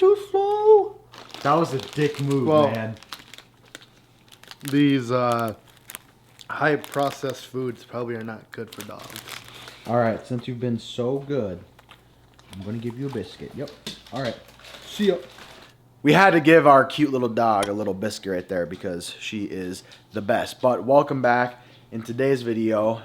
too slow. That was a dick move, man. These high processed foods probably are not good for dogs. All right, since you've been so good, I'm gonna give you a biscuit. Yep. All right. See ya. We had to give our cute little dog a little biscuit right there because she is the best. But welcome back. In today's video,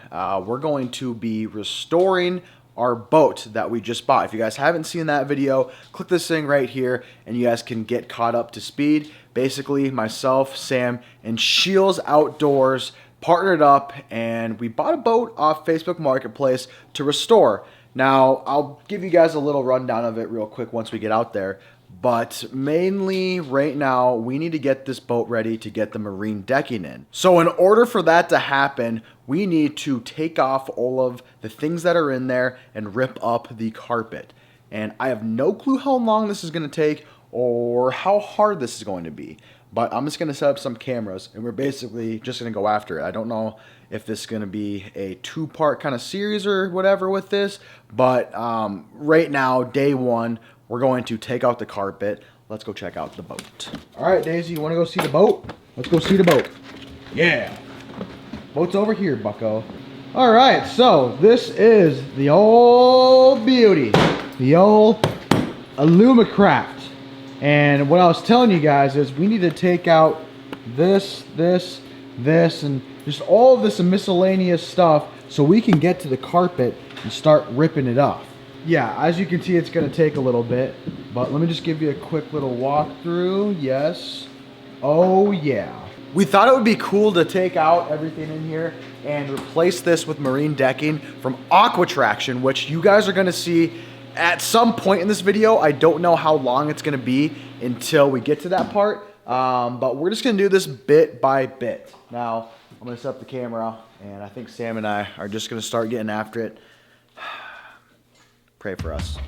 we're going to be restoring our boat that we just bought. If you guys haven't seen that video, click this thing right here and you guys can get caught up to speed. Basically, myself, Sam, and Scheels Outdoors partnered up and we bought a boat off Facebook Marketplace to restore. Now, I'll give you guys a little rundown of it real quick once we get out there. But mainly right now, we need to get this boat ready to get the marine decking in. So in order for that to happen, we need to take off all of the things that are in there and rip up the carpet. And I have no clue how long this is going to take or how hard this is going to be. But I'm just going to set up some cameras and we're basically just going to go after it. I don't know if this is going to be a two-part kind of series or whatever with this. But right now, day one, we're going to take out the carpet. Let's go check out the boat. All right, Daisy, you want to go see the boat? Let's go see the boat. Yeah. Boat's over here, bucko. All right, so this is the old beauty. The old Alumacraft. And what I was telling you guys is we need to take out this, and just all of this miscellaneous stuff so we can get to the carpet and start ripping it off. Yeah, as you can see, it's going to take a little bit, but let me just give you a quick little walkthrough. Yes. Oh, yeah. We thought it would be cool to take out everything in here and replace this with marine decking from Aquatraction, which you guys are going to see at some point in this video. I don't know how long it's going to be until we get to that part, but we're just going to do this bit by bit. Now, I'm going to set up the camera, and I think Sam and I are just going to start getting after it. Pray for us.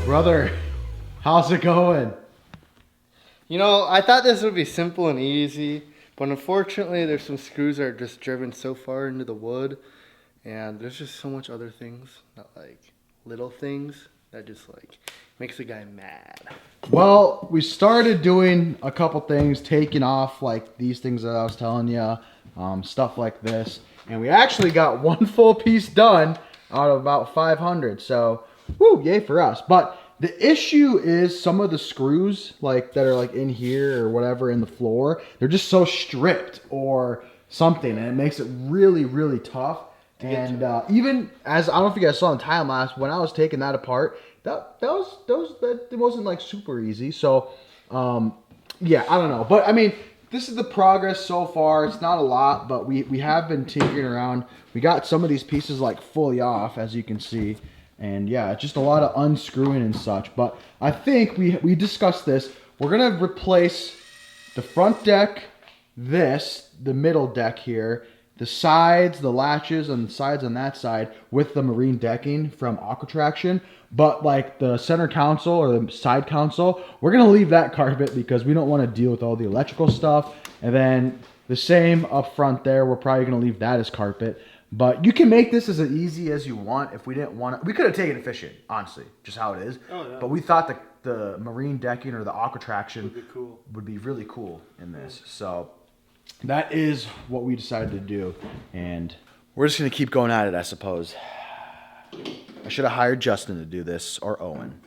Brother, how's it going? You know, I thought this would be simple and easy, but unfortunately there's some screws that are just driven so far into the wood, and there's just so much other things, not like little things, that just like makes a guy mad. Well, we started doing a couple things, taking off like these things that I was telling you, stuff like this, and we actually got one full piece done out of about 500, so woo, yay for us. But the issue is some of the screws like that are like in here or whatever in the floor, they're just so stripped or something, and it makes it really, really tough. And even as, I don't know if you guys saw in time lapse, when I was taking that apart, that it wasn't like super easy. So yeah, I don't know, but I mean, this is the progress so far. It's not a lot, but we have been tinkering around. We got some of these pieces like fully off, as you can see. And yeah, just a lot of unscrewing and such. But I think we discussed this. We're going to replace The front deck, the middle deck here, the sides, the latches on the sides on that side with the marine decking from Aquatraction. But like the center console or the side console, we're going to leave that carpet because we don't want to deal with all the electrical stuff. And then the same up front there, we're probably going to leave that as carpet. But you can make this as easy as you want. If we didn't want to, we could have taken it fishing, honestly, just how it is. Oh, yeah. But we thought the marine decking or the Aquatraction would be really cool in this. So that is what we decided to do. And we're just going to keep going at it, I suppose. I should have hired Justin to do this, or Owen.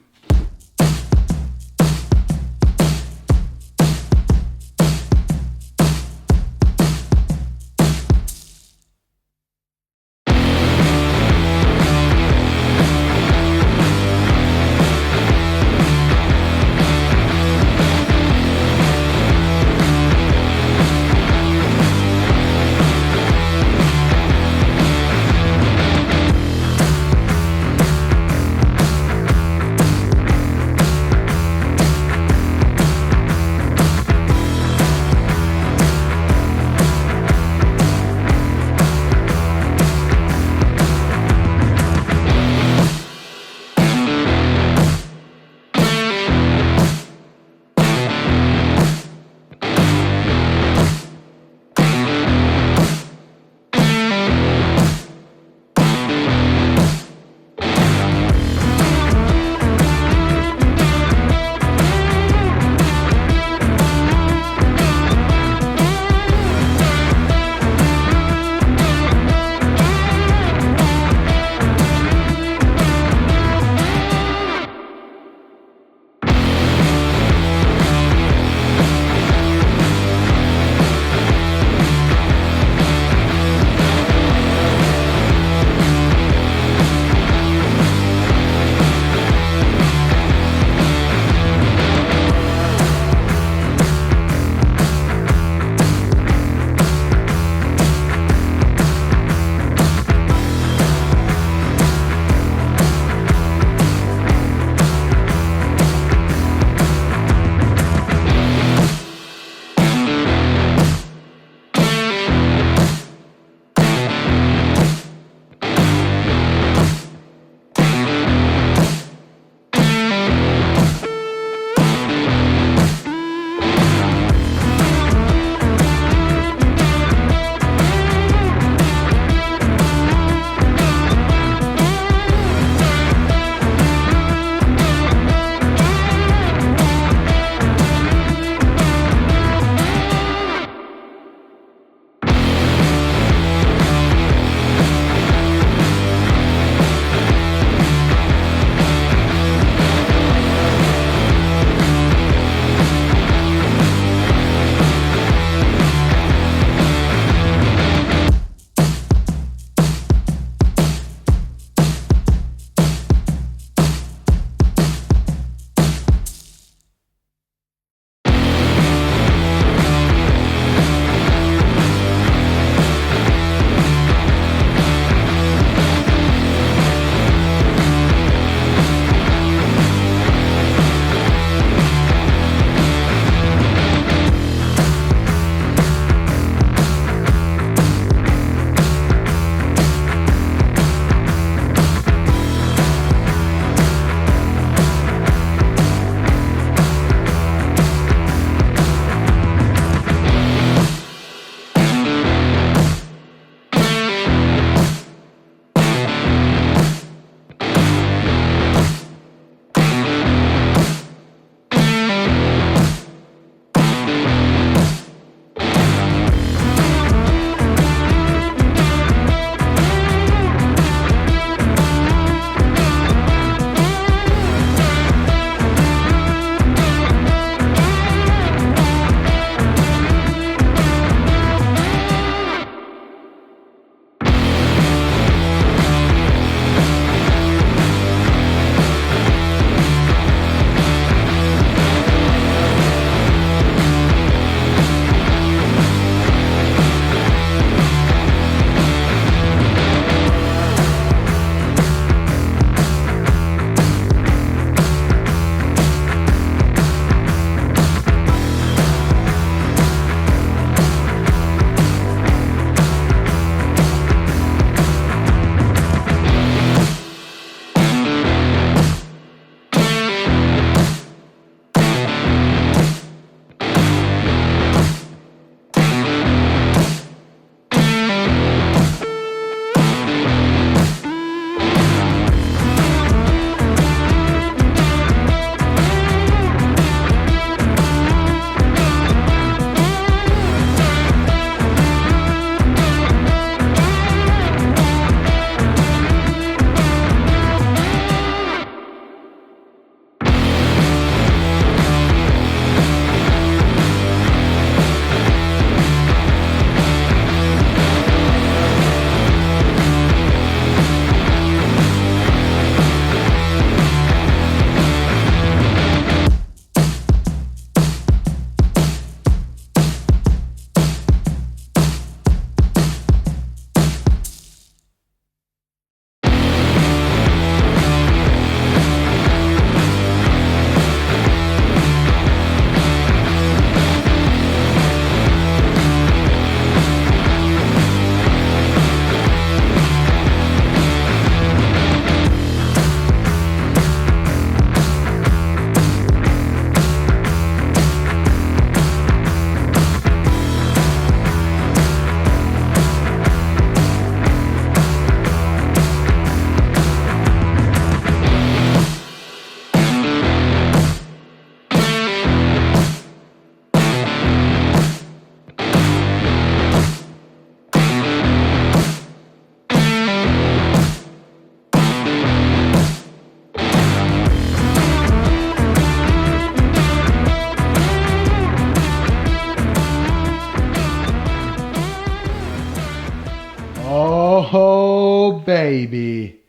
baby.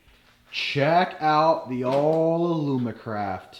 Check out the old Illumicraft.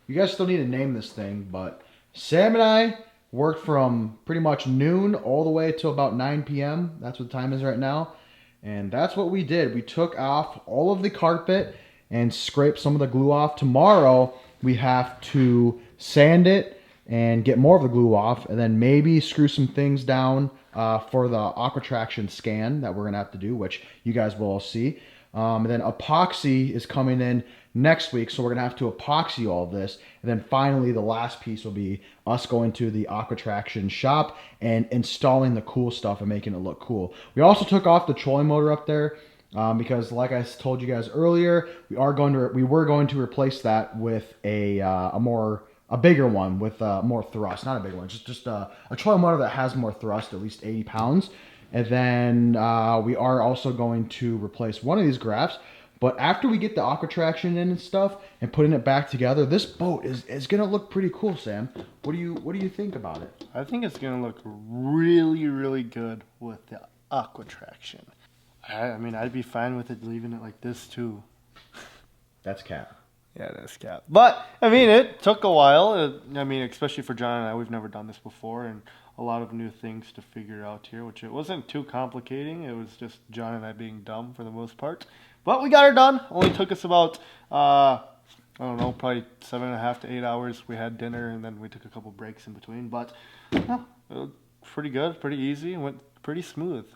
You guys still need to name this thing, but Sam and I worked from pretty much noon all the way till about 9 p.m. That's what the time is right now. And that's what we did. We took off all of the carpet and scraped some of the glue off. Tomorrow, we have to sand it and get more of the glue off, and then maybe screw some things down for the Aquatraction scan that we're going to have to do, which you guys will all see. And then epoxy is coming in next week, so we're going to have to epoxy all of this. And then finally, the last piece will be us going to the Aquatraction shop and installing the cool stuff and making it look cool. We also took off the trolling motor up there because, like I told you guys earlier, we were going to replace that with a bigger one with more thrust. Not a big one, just a trolling motor that has more thrust, at least 80 pounds. And then we are also going to replace one of these graphs. But after we get the Aquatraction in and stuff and putting it back together, this boat is gonna look pretty cool, Sam. What do you think about it? I think it's gonna look really, really good with the Aquatraction. I mean, I'd be fine with it leaving it like this too. That's cap. Yeah, that's cap. But I mean, it took a while. I mean, especially for John and I, we've never done this before, and a lot of new things to figure out here, which it wasn't too complicating. It was just John and I being dumb for the most part. But we got her done. Only took us about, I don't know, probably 7.5 to 8 hours. We had dinner, and then we took a couple breaks in between. But yeah, it was pretty good, pretty easy, and went pretty smooth.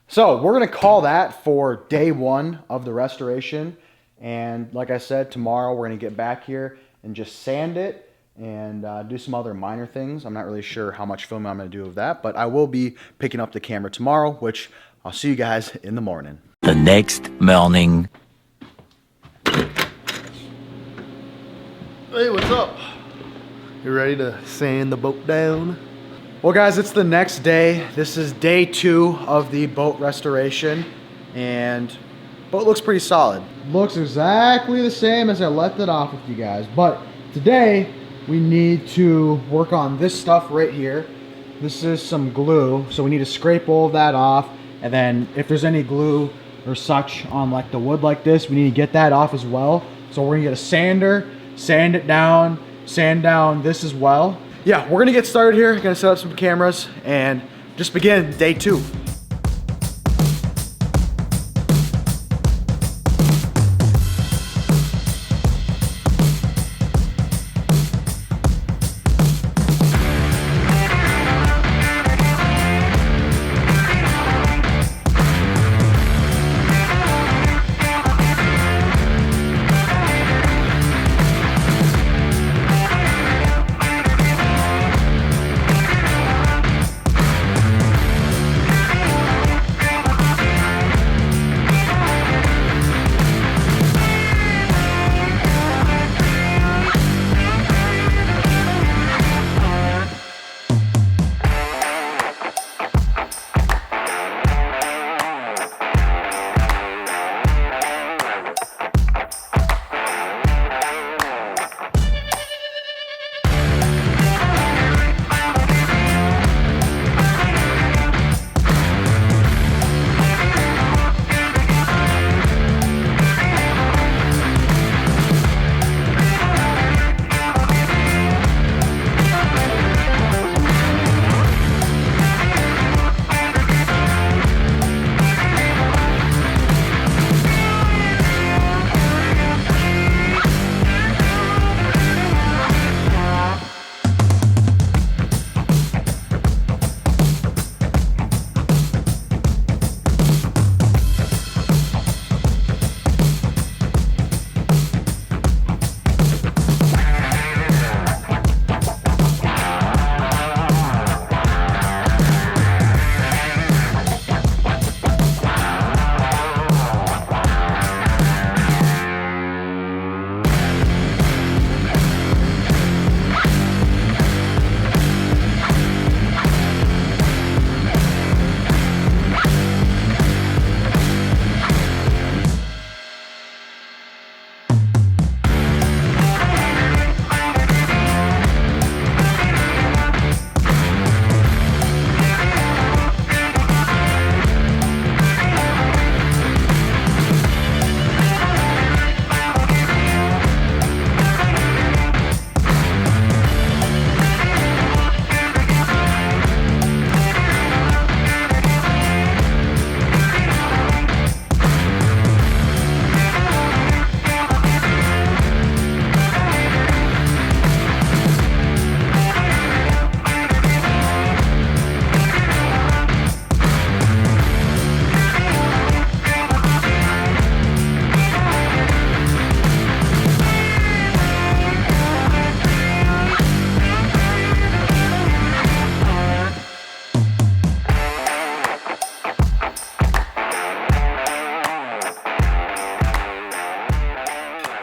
So we're going to call that for day one of the restoration. And like I said, tomorrow we're going to get back here and just sand it and do some other minor things. I'm not really sure how much filming I'm going to do of that, but I will be picking up the camera tomorrow, which I'll see you guys in the morning. The next morning. Hey, what's up? You ready to sand the boat down? Well, guys, it's the next day. This is day 2 of the boat restoration, and boat looks pretty solid. Looks exactly the same as I left it off with you guys, but today we need to work on this stuff right here. This is some glue, so we need to scrape all of that off, and then if there's any glue or such on like the wood like this, we need to get that off as well. So we're gonna get a sander, sand it down, sand down this as well. Yeah, we're gonna get started here. Gonna set up some cameras and just begin day 2.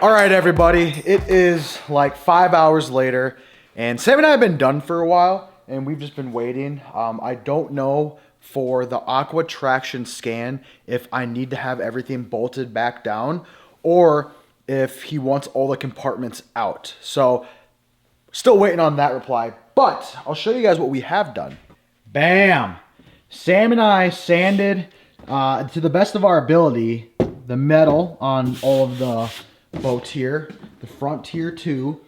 All right, everybody, it is like 5 hours later, and Sam and I have been done for a while, and we've just been waiting. I don't know for the Aquatraction scan if I need to have everything bolted back down or if he wants all the compartments out. So, still waiting on that reply, but I'll show you guys what we have done. Bam! Sam and I sanded, to the best of our ability, the metal on all of the boats here, the front here too.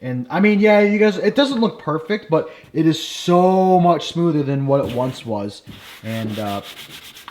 And I mean, yeah, you guys, it doesn't look perfect, but it is so much smoother than what it once was. And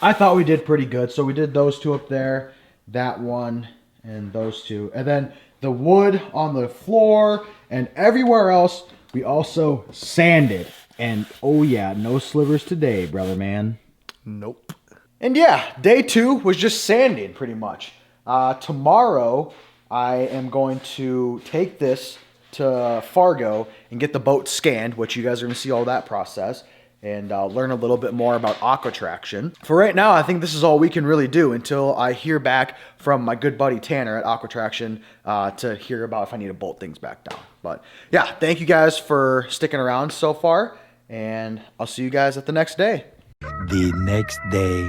I thought we did pretty good. So we did those two up there, that one, and those two. And then the wood on the floor and everywhere else, we also sanded. And oh yeah, no slivers today, brother man. Nope. And yeah, day 2 was just sanding pretty much. Tomorrow, I am going to take this to Fargo and get the boat scanned, which you guys are going to see all that process, and learn a little bit more about Aquatraction. For right now, I think this is all we can really do until I hear back from my good buddy Tanner at Aquatraction to hear about if I need to bolt things back down. But yeah, thank you guys for sticking around so far, and I'll see you guys at the next day. The next day.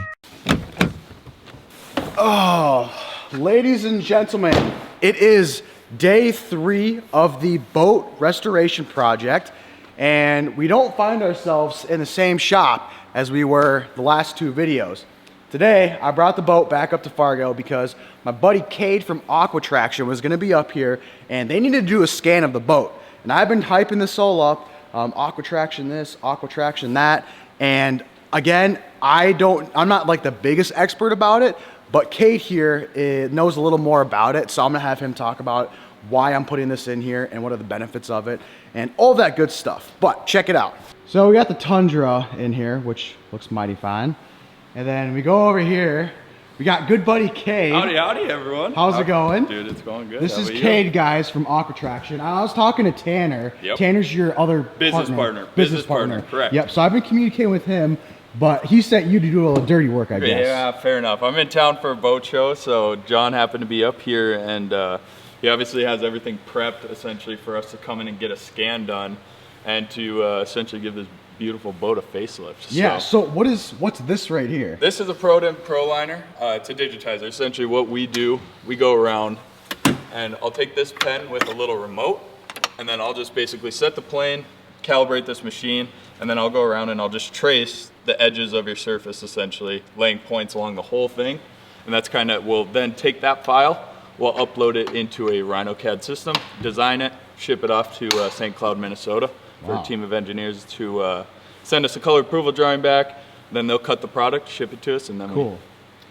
Oh, ladies and gentlemen, it is day 3 of the boat restoration project, and we don't find ourselves in the same shop as we were the last 2 videos. Today, I brought the boat back up to Fargo because my buddy Cade from Aquatraction was gonna be up here, and they needed to do a scan of the boat. And I've been hyping this all up, Aquatraction this, Aquatraction that, and again, I'm not like the biggest expert about it, but Cade here knows a little more about it, so I'm gonna have him talk about why I'm putting this in here and what are the benefits of it and all that good stuff. But check it out. So we got the Tundra in here, which looks mighty fine. And then we go over here, we got good buddy Cade. Howdy, howdy, everyone. How's it going? Dude, it's going good. This How is about Cade, you? guys, from Aquatraction. I was talking to Tanner. Yep. Tanner's your other Business partner. Business partner. Correct. Yep, so I've been communicating with him, but he sent you to do all the dirty work, I guess. Yeah, fair enough. I'm in town for a boat show, so John happened to be up here, and he obviously has everything prepped, essentially, for us to come in and get a scan done, and to essentially give this beautiful boat a facelift. Yeah, so what's this right here? This is a Pro liner. It's a digitizer. Essentially what we do, we go around, and I'll take this pen with a little remote, and then I'll just basically set the plane, calibrate this machine, and then I'll go around and I'll just trace the edges of your surface, essentially, laying points along the whole thing. And that's kind of, we'll then take that file, we'll upload it into a RhinoCAD system, design it, ship it off to St. Cloud, Minnesota, for a team of engineers to send us a color approval drawing back. Then they'll cut the product, ship it to us, and then we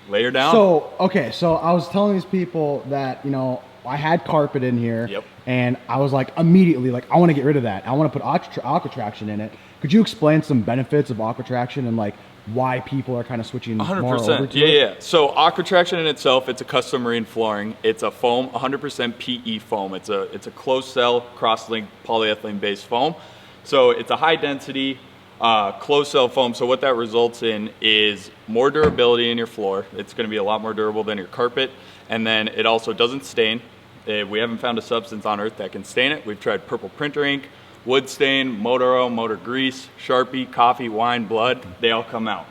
lay her down. So, okay, so I was telling these people that, you know, I had carpet in here, Yep. and I was like, immediately, like, I want to get rid of that. I want to put Aquatraction in it. Could you explain some benefits of Aquatraction and, like, why people are kind of switching 100%. more over to it? Yeah. So Aquatraction in itself, it's a custom marine flooring. It's a foam, 100% PE foam. It's a closed cell, cross-linked polyethylene based foam. So it's a high density closed cell foam. So what that results in is more durability in your floor. It's going to be a lot more durable than your carpet. And then it also doesn't stain. We haven't found a substance on earth that can stain it. We've tried purple printer ink, wood stain, motor oil, motor grease, Sharpie, coffee, wine, blood. They all come out.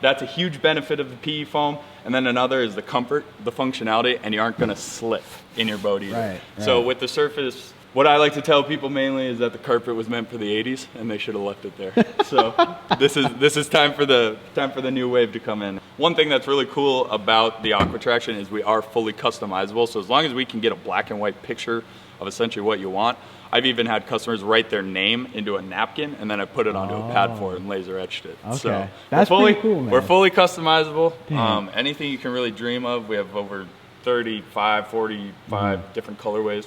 That's a huge benefit of the PE foam. And then another is the comfort, the functionality, and you aren't going to slip in your boat either. Right. So with the surface, what I like to tell people mainly is that the carpet was meant for the 80s and they should have left it there. So this is time for the new wave to come in. One thing that's really cool about the Aquatraction is we are fully customizable. So as long as we can get a black and white picture of essentially what you want, I've even had customers write their name into a napkin and then I put it onto a pad for it and laser etched it. Okay. So That's pretty cool, man. We're fully customizable. Anything you can really dream of. We have over 35, 45 different colorways.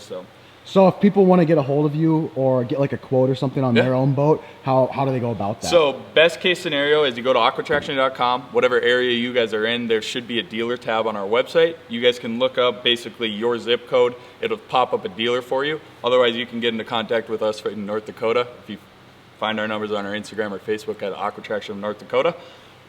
So if people want to get a hold of you or get like a quote or something on their own boat, how do they go about that? So best case scenario is you go to aquatraction.com, whatever area you guys are in, there should be a dealer tab on our website. You guys can look up basically your zip code. It'll pop up a dealer for you. Otherwise, you can get into contact with us in North Dakota. If you find our numbers on our Instagram or Facebook at Aquatraction of North Dakota.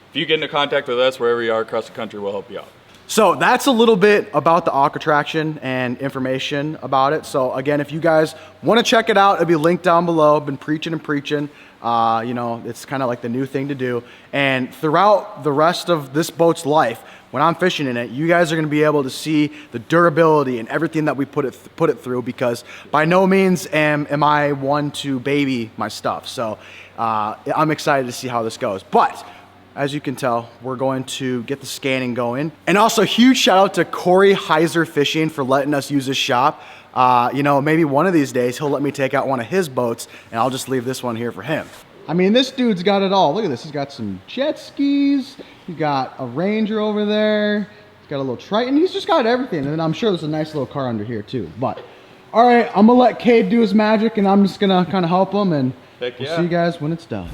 If you get into contact with us wherever you are across the country, we'll help you out. So that's a little bit about the Aquatraction and information about it. So again, if you guys want to check it out, it'll be linked down below. I've been preaching and preaching. You know, it's kind of like the new thing to do. And throughout the rest of this boat's life, when I'm fishing in it, you guys are going to be able to see the durability and everything that we put it through, because by no means am I one to baby my stuff. So I'm excited to see how this goes. But as you can tell, we're going to get the scanning going. And also huge shout out to Corey Heiser Fishing for letting us use his shop. You know, maybe one of these days he'll let me take out one of his boats and I'll just leave this one here for him. I mean, this dude's got it all. Look at this. He's got some jet skis. He's got a Ranger over there. He's got a little Triton. He's just got everything. And then I'm sure there's a nice little car under here too. But all right, I'm gonna let Cade do his magic and I'm just gonna kind of help him, and we'll see you guys when it's done.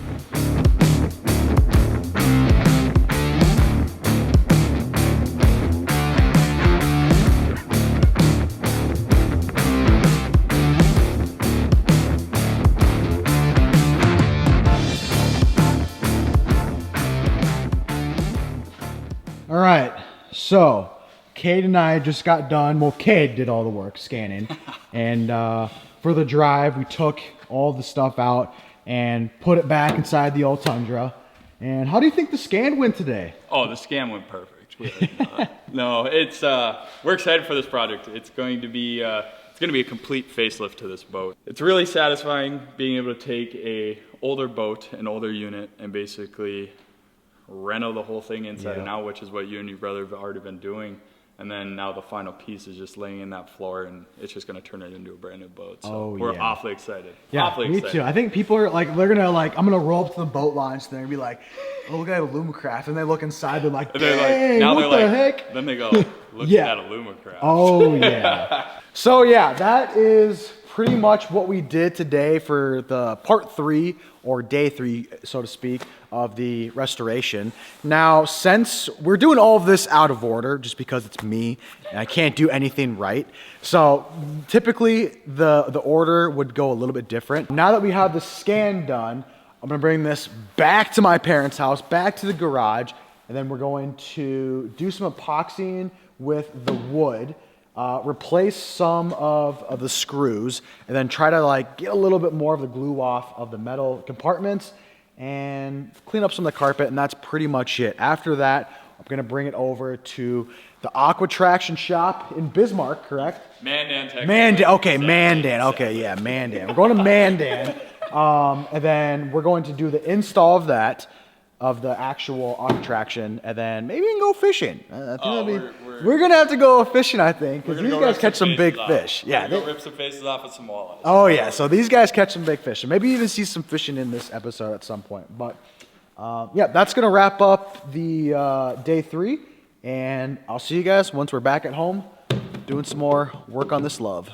All right, so Cade and I just got done. Well, Cade did all the work scanning, and for the drive, we took all the stuff out and put it back inside the old Tundra. And how do you think the scan went today? Oh, the scan went perfect. Yeah, no, it's we're excited for this project. It's going to be a complete facelift to this boat. It's really satisfying being able to take a older boat, an older unit, and basically reno the whole thing inside and out, which is what you and your brother have already been doing. And then now the final piece is just laying in that floor, and it's just going to turn it into a brand new boat. So we're awfully excited. Yeah, awfully me excited. too. I think people are like, they're gonna like, I'm gonna roll up to the boat launch and they're gonna be like, oh, look at a Lumacraft, and they look inside, they're like, dang, what the heck? Then they go, look at a Lumacraft. Oh yeah. So yeah, that is pretty much what we did today for the part 3, or day 3, so to speak, of the restoration. Now, since we're doing all of this out of order, just because it's me and I can't do anything right, so typically the order would go a little bit different. Now that we have the scan done, I'm gonna bring this back to my parents' house, back to the garage, and then we're going to do some epoxying with the wood, replace some of the screws, and then try to like get a little bit more of the glue off of the metal compartments and clean up some of the carpet, and that's pretty much it. After that, I'm gonna bring it over to the Aquatraction shop in Bismarck, correct? Mandan, Texas. Mandan. Okay, yeah, Mandan. We're going to Mandan, and then we're going to do the install of that, of the actual Aquatraction, and then maybe we can go fishing. I think we're gonna have to go fishing, I think, because these guys catch some big fish. Yeah, go rip some faces off with some walleyes. Oh yeah, so these guys catch some big fish, and maybe even see some fishing in this episode at some point. But yeah, that's gonna wrap up the day 3, and I'll see you guys once we're back at home doing some more work on this love.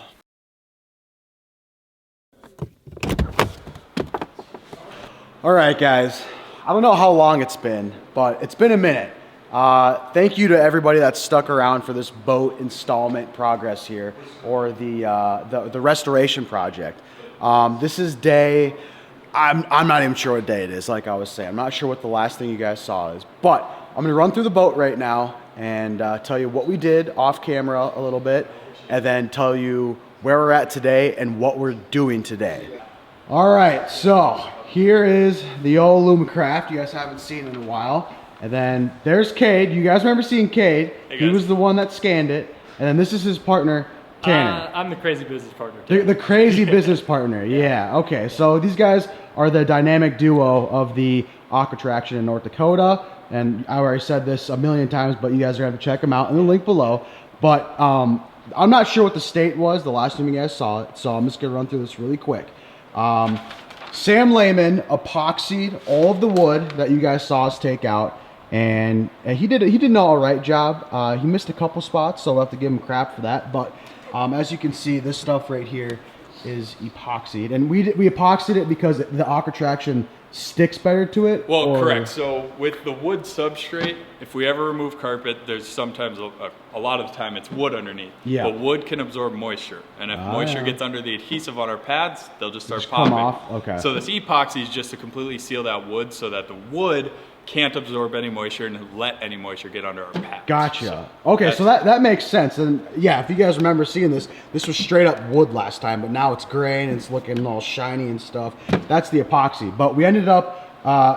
All right, guys. I don't know how long it's been, but it's been a minute. Thank you to everybody that stuck around for this boat installment progress here, or the restoration project. This is day, I'm not even sure what day it is, like I was saying. I'm not sure what the last thing you guys saw is, but I'm gonna run through the boat right now and tell you what we did off camera a little bit, and then tell you where we're at today and what we're doing today. All right, so here is the old Lumacraft you guys haven't seen in a while. And then there's Cade. You guys remember seeing Cade. Hey, he was the one that scanned it. And then this is his partner, Tanner. I'm the crazy business partner. The crazy business partner, yeah. Okay, so these guys are the dynamic duo of the Aquatraction in North Dakota. And I already said this a million times, but you guys are going to have to check them out in the link below. But I'm not sure what the state was the last time you guys saw it, so I'm just going to run through this really quick. Sam Lehman epoxied all of the wood that you guys saw us take out, and he did an all right job. He missed a couple spots, so we'll have to give him crap for that. But as you can see, this stuff right here is epoxied, and we epoxied it because the Aquatraction sticks better to it. Well, correct. So with the wood substrate, if we ever remove carpet, there's sometimes a lot of the time it's wood underneath. Yeah. But wood can absorb moisture, and if moisture gets under the adhesive on our pads, they'll just start popping. Come off. Okay. So this epoxy is just to completely seal that wood, so that the wood can't absorb any moisture and let any moisture get under our pads. Gotcha. So Okay, so that makes sense. And yeah, if you guys remember seeing this was straight up wood last time, but now it's gray and it's looking all shiny and stuff. That's the epoxy. But we ended up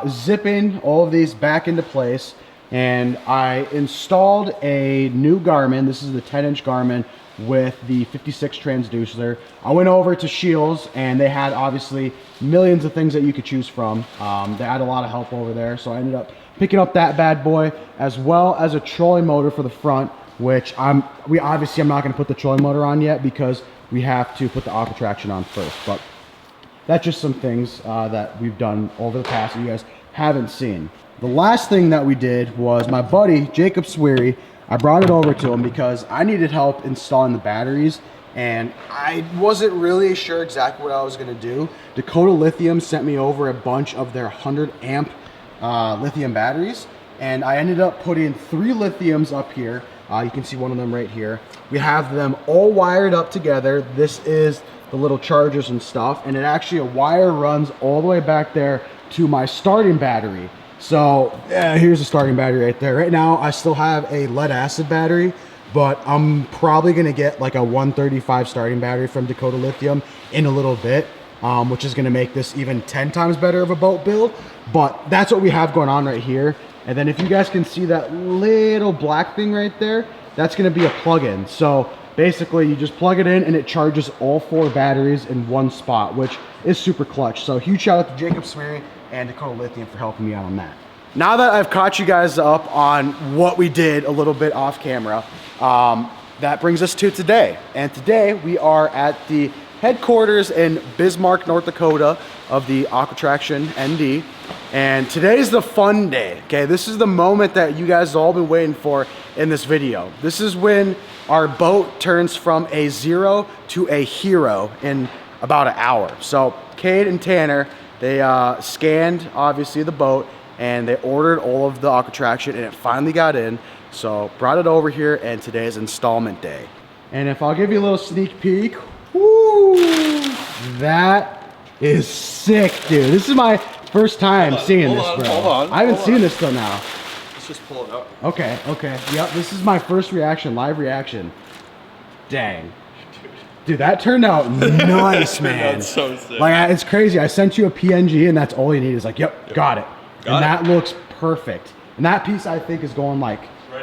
zipping all of these back into place, and I installed a new Garmin. This is the 10-inch Garmin with the 56 transducer. I went over to Scheels, and they had obviously millions of things that you could choose from. They had a lot of help over there, so I ended up picking up that bad boy, as well as a trolling motor for the front, which I'm not going to put the trolling motor on yet because we have to put the Aquatraction on first. But that's just some things that we've done over the past that you guys haven't seen. The last thing that we did was my buddy Jacob Sweere. I brought it over to him because I needed help installing the batteries, and I wasn't really sure exactly what I was going to do. Dakota Lithium sent me over a bunch of their 100 amp lithium batteries, and I ended up putting 3 lithiums up here. You can see one of them right here. We have them all wired up together. This is the little chargers and stuff, and it actually, a wire runs all the way back there to my starting battery. So here's the starting battery right there. Right now I still have a lead acid battery, but I'm probably gonna get like a 135 starting battery from Dakota Lithium in a little bit, which is gonna make this even 10 times better of a boat build. But that's what we have going on right here. And then if you guys can see that little black thing right there, that's gonna be a plug-in. So basically you just plug it in and it charges all 4 batteries in one spot, which is super clutch. So huge shout out to Jacob Sweere and Dakota Lithium for helping me out on that. Now that I've caught you guys up on what we did a little bit off camera, that brings us to today. And today we are at the headquarters in Bismarck, North Dakota of the Aquatraction ND. And today's the fun day, okay? This is the moment that you guys have all been waiting for in this video. This is when our boat turns from a 0 to a hero in about an hour. So Cade and Tanner, they scanned obviously the boat, and they ordered all of the Aquatraction, and it finally got in. So brought it over here, and today is installment day. And if I'll give you a little sneak peek, whoo, that is sick, dude. This is my first time seeing this, bro. Hold on. I haven't seen this till now. Let's just pull it up. Okay. Yep, this is my first reaction, live reaction. Dang. Dude, that turned out nice, man. That's so sick. Like, it's crazy. I sent you a PNG, and that's all you need is like, yep, got it. And that looks perfect. And that piece, I think, is going like,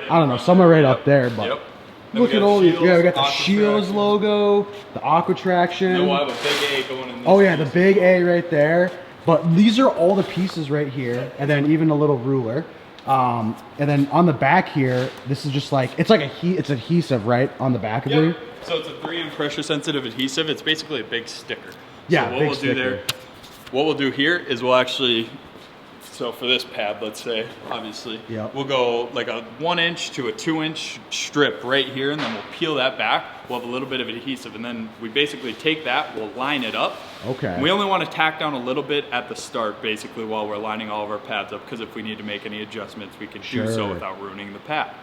I don't know, somewhere right up there. But look at all these. Yeah, we got the Scheels logo, the Aquatraction. And we'll have a big A going in this. Oh yeah, the big A right there. But these are all the pieces right here, and then even a little ruler. And then on the back here, this is just like, it's like it's adhesive, right, on the back of it. So it's a 3M pressure sensitive adhesive. It's basically a big sticker. Yeah, so what big we'll sticker. do there, what we'll do here is we'll actually, so for this pad, let's say, obviously, we'll go like a 1-inch to a 2-inch strip right here, and then we'll peel that back. We'll have a little bit of adhesive, and then we basically take that, we'll line it up. Okay. And we only want to tack down a little bit at the start, basically, while we're lining all of our pads up, because if we need to make any adjustments, we can do so without ruining the pad.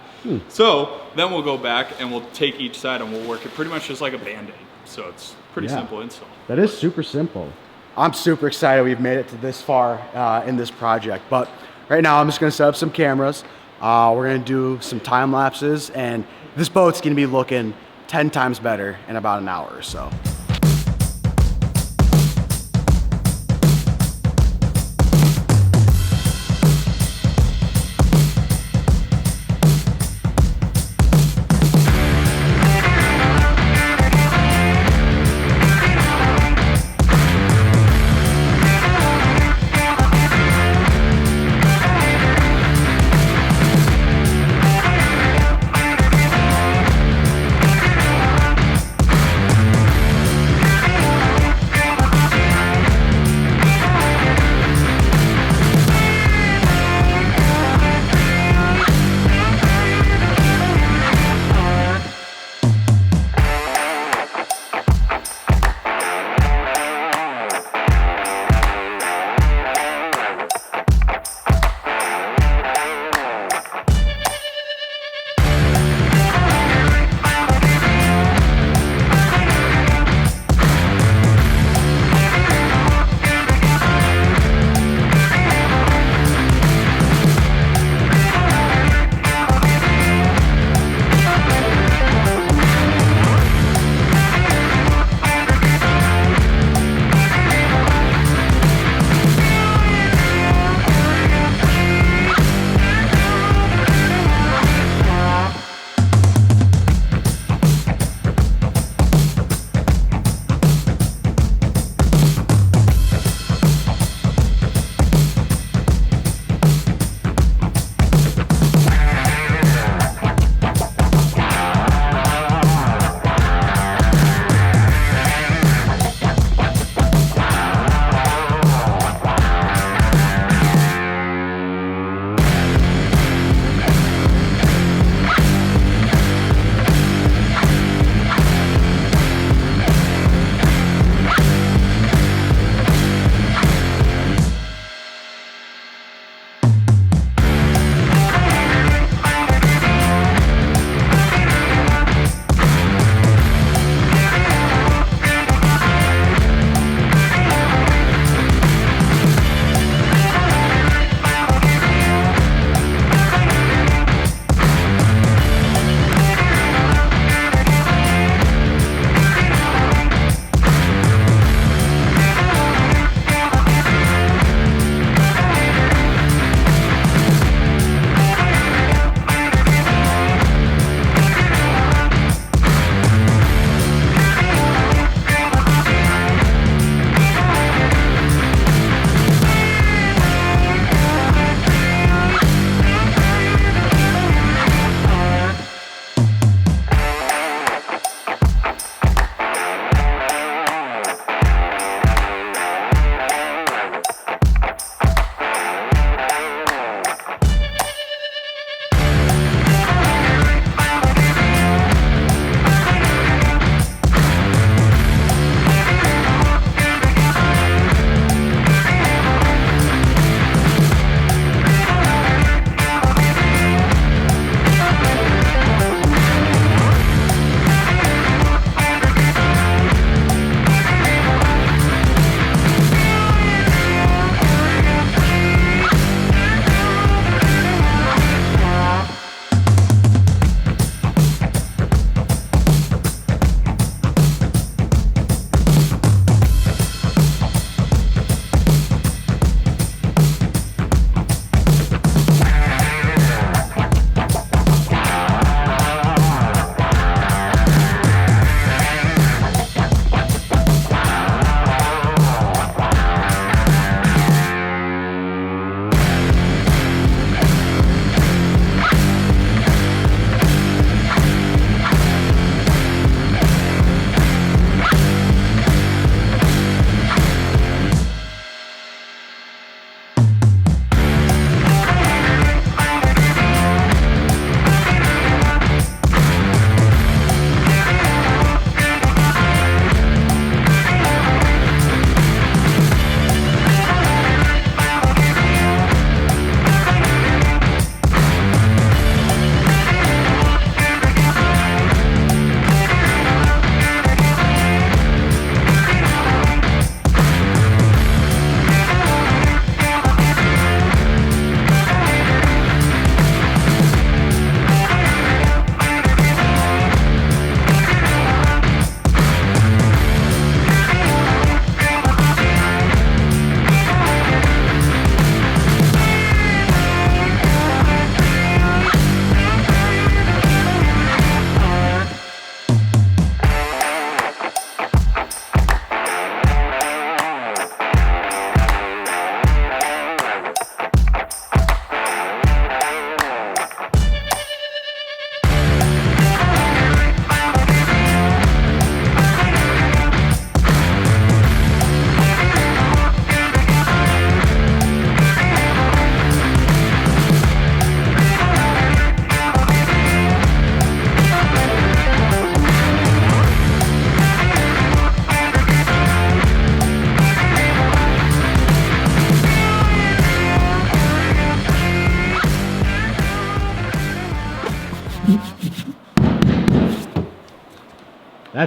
So then we'll go back and we'll take each side and we'll work it pretty much just like a Band-Aid. So it's pretty simple install. That is super simple. I'm super excited we've made it to this far in this project. But right now I'm just gonna set up some cameras. We're gonna do some time lapses, and this boat's gonna be looking 10 times better in about an hour or so.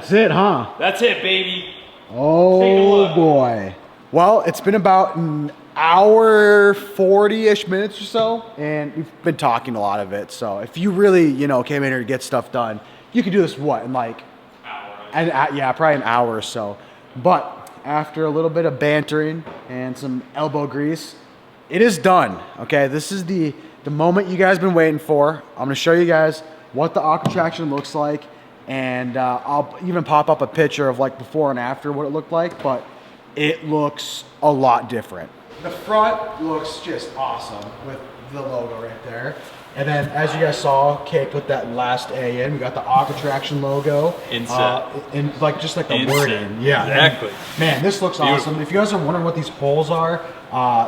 That's it, huh? That's it, baby. Take a Oh look. boy. Well, it's been about an hour 40-ish minutes or so, and we've been talking a lot of it. So if you really, you know, came in here to get stuff done, you could do this what in like yeah, probably an hour or so. But after a little bit of bantering and some elbow grease, it is done. Okay, this is the moment you guys been waiting for. I'm gonna show you guys what the Aquatraction looks like, and I'll even pop up a picture of like before and after what it looked like, but it looks a lot different. The front looks just awesome with the logo right there. And then, as you guys saw, Kate put that last A in. We got the Aquatraction logo. Inset. And like just like the Inset. wording. Yeah. Exactly. And, man, this looks Beautiful. awesome. If you guys are wondering what these holes are,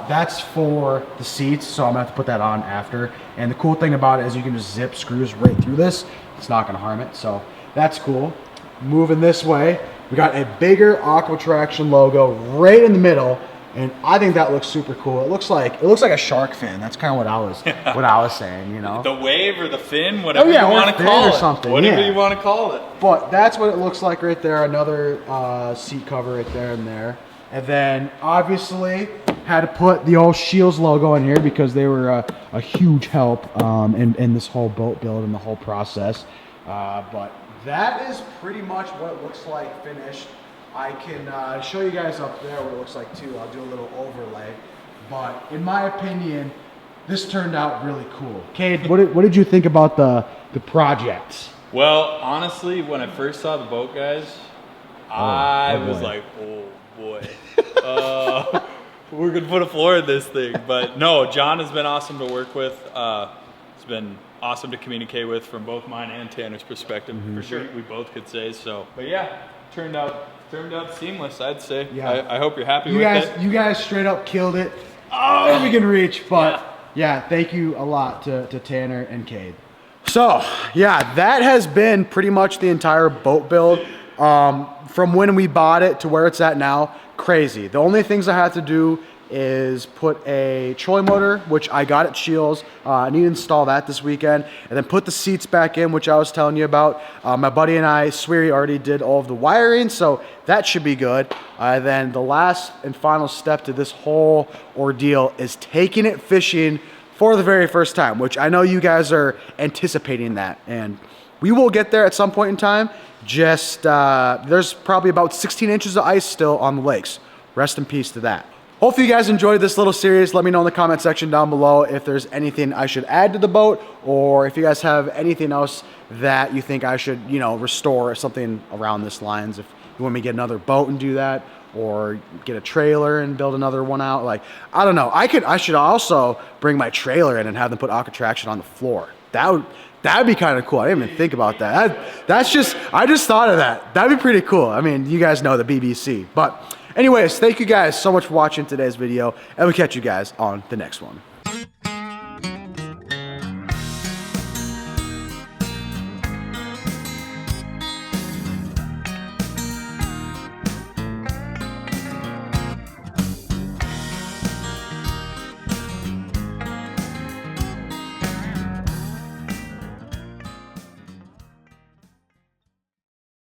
that's for the seats. So I'm gonna have to put that on after. And the cool thing about it is you can just zip screws right through this. It's not gonna harm it. So that's cool. Moving this way, we got a bigger Aquatraction logo right in the middle. And I think that looks super cool. It looks like a shark fin. That's kind of what I was saying, you know. The wave or the fin, whatever yeah, you or want to fin call or it. something, Whatever yeah. you want to call it. But that's what it looks like right there. Another seat cover right there and there. And then obviously had to put the old Scheels logo in here because they were a huge help in this whole boat build and the whole process. But that is pretty much what it looks like finished. I can show you guys up there what it looks like too. I'll do a little overlay. But in my opinion, this turned out really cool. Cade, what did you think about the project? Well, honestly, when I first saw the boat, guys, I was boy. like, oh boy, we're gonna put a floor in this thing. But no, John has been awesome to work with. It's been awesome to communicate with from both mine and Tanner's perspective. For sure, we both could say so. But yeah, turned out seamless, I'd say. Yeah. I hope you're happy with it. You guys straight up killed it. Oh, we can reach, but yeah, thank you a lot to Tanner and Cade. So yeah, that has been pretty much the entire boat build. From when we bought it to where it's at now, crazy. The only things I had to do is put a trolling motor, which I got at Scheels. I need to install that this weekend, and then put the seats back in, which I was telling you about. My buddy and I, Sweere, already did all of the wiring, so that should be good. Then the last and final step to this whole ordeal is taking it fishing for the very first time, which I know you guys are anticipating that, and we will get there at some point in time. Just there's probably about 16 inches of ice still on the lakes. Rest in peace to that. Hopefully you guys enjoyed this little series. Let me know in the comment section down below if there's anything I should add to the boat, or if you guys have anything else that you think I should, you know, restore or something around this lines. If you want me to get another boat and do that, or get a trailer and build another one out. Like, I don't know. I should also bring my trailer in and have them put Aquatraction on the floor. That'd be kind of cool. I didn't even think about that. I just thought of that. That'd be pretty cool. I mean, you guys know the BBC. But anyways, thank you guys so much for watching today's video, and we'll catch you guys on the next one.